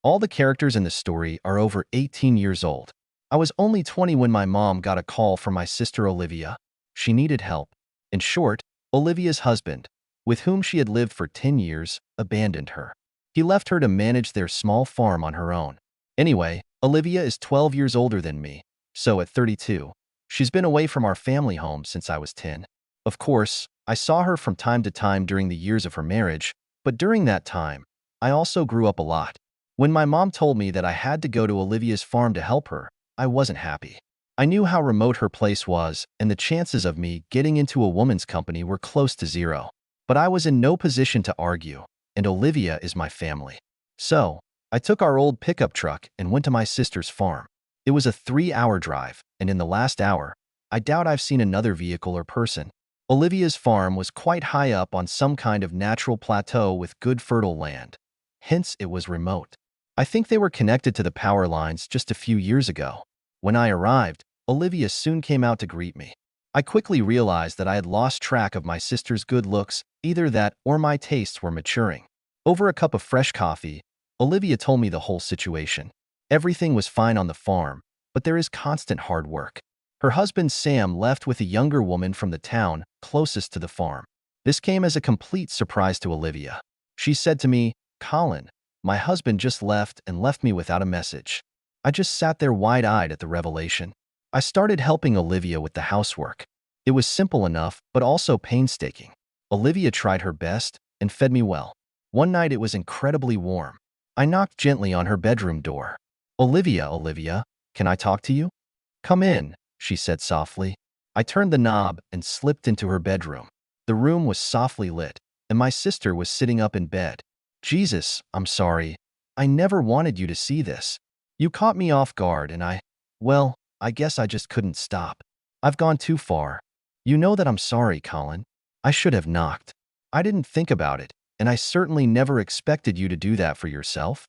All the characters in the story are over 18 years old. I was only 20 when my mom got a call from my sister Olivia. She needed help. In short, Olivia's husband, with whom she had lived for 10 years, abandoned her. He left her to manage their small farm on her own. Anyway, Olivia is 12 years older than me, so at 32, she's been away from our family home since I was 10. Of course, I saw her from time to time during the years of her marriage, but during that time, I also grew up a lot. When my mom told me that I had to go to Olivia's farm to help her, I wasn't happy. I knew how remote her place was, and the chances of me getting into a woman's company were close to zero. But I was in no position to argue, and Olivia is my family. So, I took our old pickup truck and went to my sister's farm. It was a 3-hour drive, and in the last hour, I doubt I've seen another vehicle or person. Olivia's farm was quite high up on some kind of natural plateau with good fertile land. Hence, it was remote. I think they were connected to the power lines just a few years ago. When I arrived, Olivia soon came out to greet me. I quickly realized that I had lost track of my sister's good looks, either that or my tastes were maturing. Over a cup of fresh coffee, Olivia told me the whole situation. Everything was fine on the farm, but there is constant hard work. Her husband Sam left with a younger woman from the town closest to the farm. This came as a complete surprise to Olivia. She said to me, "Colin, my husband just left and left me without a message." I just sat there wide-eyed at the revelation. I started helping Olivia with the housework. It was simple enough, but also painstaking. Olivia tried her best and fed me well. One night it was incredibly warm. I knocked gently on her bedroom door. Olivia, can I talk to you?" "Come in," she said softly. I turned the knob and slipped into her bedroom. The room was softly lit, and my sister was sitting up in bed. "Jesus, I'm sorry. I never wanted you to see this. You caught me off guard and well, I guess I just couldn't stop. I've gone too far. You know that I'm sorry, Colin. I should have knocked. I didn't think about it, and I certainly never expected you to do that for yourself."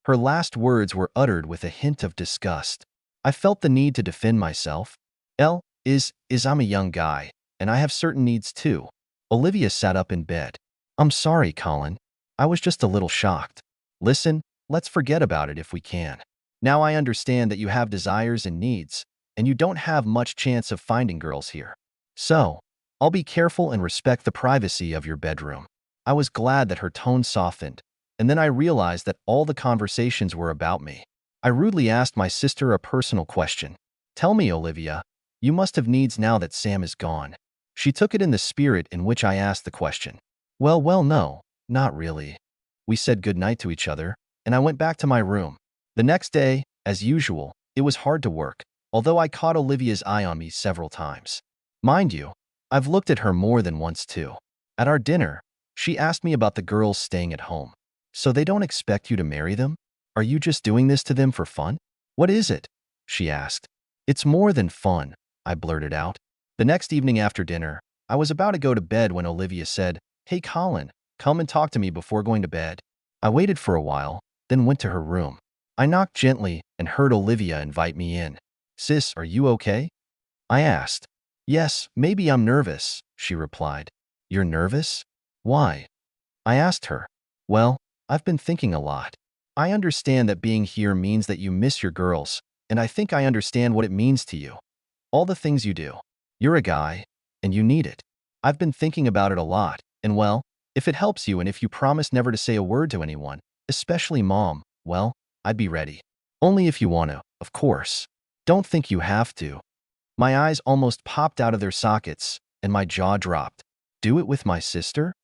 Her last words were uttered with a hint of disgust. I felt the need to defend myself. I'm a young guy, and I have certain needs too. Olivia sat up in bed. "I'm sorry, Colin. I was just a little shocked. Listen, let's forget about it if we can. Now I understand that you have desires and needs, and you don't have much chance of finding girls here. So, I'll be careful and respect the privacy of your bedroom." I was glad that her tone softened, and then I realized that all the conversations were about me. I rudely asked my sister a personal question. "Tell me, Olivia, you must have needs now that Sam is gone." She took it in the spirit in which I asked the question. Well, no, not really." We said goodnight to each other, and I went back to my room. The next day, as usual, it was hard to work, although I caught Olivia's eye on me several times. Mind you, I've looked at her more than once too. At our dinner, she asked me about the girls staying at home. "So they don't expect you to marry them? Are you just doing this to them for fun?" "What is it?" she asked. "It's more than fun," I blurted out. The next evening after dinner, I was about to go to bed when Olivia said, "Hey Colin, come and talk to me before going to bed." I waited for a while, then went to her room. I knocked gently and heard Olivia invite me in. "Sis, are you okay?" I asked. "Yes, maybe I'm nervous," she replied. "You're nervous? Why?" I asked her. "Well, I've been thinking a lot. I understand that being here means that you miss your girls, and I think I understand what it means to you. All the things you do. You're a guy, and you need it. I've been thinking about it a lot, and well, if it helps you and if you promise never to say a word to anyone, especially Mom, well, I'd be ready. Only if you want to, of course. Don't think you have to." My eyes almost popped out of their sockets, and my jaw dropped. "Do it with my sister?"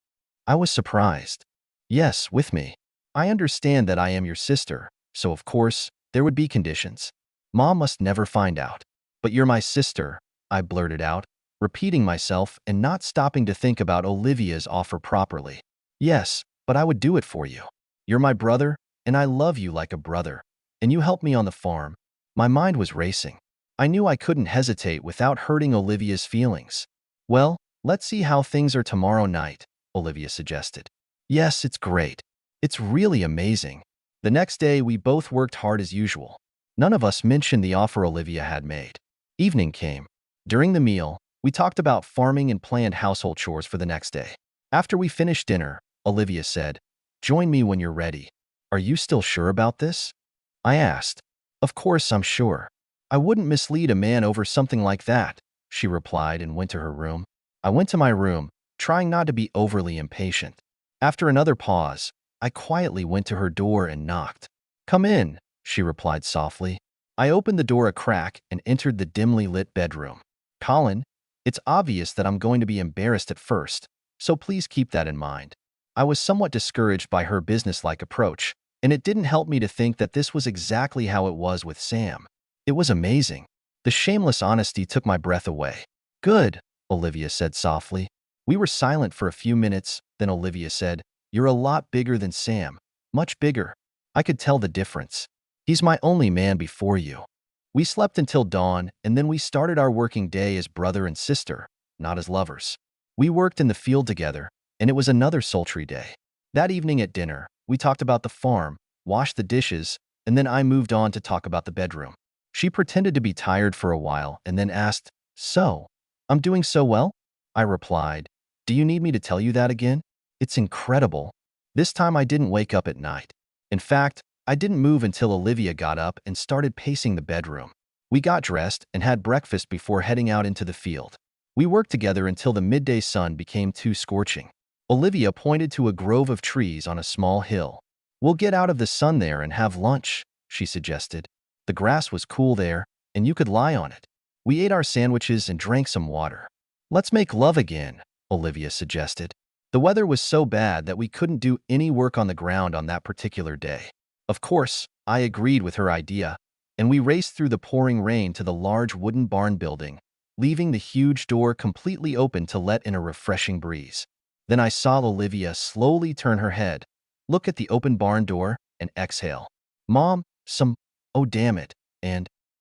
I was surprised. "Yes, with me. I understand that I am your sister, so of course, there would be conditions. Mom must never find out. But you're my sister," I blurted out, repeating myself and not stopping to think about Olivia's offer properly. "Yes, but I would do it for you. You're my brother, and I love you like a brother, and you helped me on the farm." My mind was racing. I knew I couldn't hesitate without hurting Olivia's feelings. "Well, let's see how things are tomorrow night," Olivia suggested. "Yes, it's great. It's really amazing." The next day, we both worked hard as usual. None of us mentioned the offer Olivia had made. Evening came. During the meal, we talked about farming and planned household chores for the next day. After we finished dinner, Olivia said, "Join me when you're ready." Are you still sure about this? I asked. Of course I'm sure. I wouldn't mislead a man over something like that, she replied and went to her room. I went to my room, trying not to be overly impatient. After another pause, I quietly went to her door and knocked. Come in, she replied softly. I opened the door a crack and entered the dimly lit bedroom. Colin, it's obvious that I'm going to be embarrassed at first, so please keep that in mind. I was somewhat discouraged by her businesslike approach, and it didn't help me to think that this was exactly how it was with Sam. It was amazing. The shameless honesty took my breath away. Good, Olivia said softly. We were silent for a few minutes, then Olivia said, You're a lot bigger than Sam. Much bigger. I could tell the difference. He's my only man before you. We slept until dawn, and then we started our working day as brother and sister, not as lovers. We worked in the field together, and it was another sultry day. That evening at dinner, we talked about the farm, washed the dishes, and then I moved on to talk about the bedroom. She pretended to be tired for a while and then asked, So, I'm doing so well? I replied, Do you need me to tell you that again? It's incredible. This time I didn't wake up at night. In fact, I didn't move until Olivia got up and started pacing the bedroom. We got dressed and had breakfast before heading out into the field. We worked together until the midday sun became too scorching. Olivia pointed to a grove of trees on a small hill. We'll get out of the sun there and have lunch, she suggested. The grass was cool there, and you could lie on it. We ate our sandwiches and drank some water. Let's make love again, Olivia suggested. The weather was so bad that we couldn't do any work on the ground on that particular day. Of course, I agreed with her idea, and we raced through the pouring rain to the large wooden barn building, leaving the huge door completely open to let in a refreshing breeze. Then I saw Olivia slowly turn her head, look at the open barn door, and exhale. Mom, oh damn it, and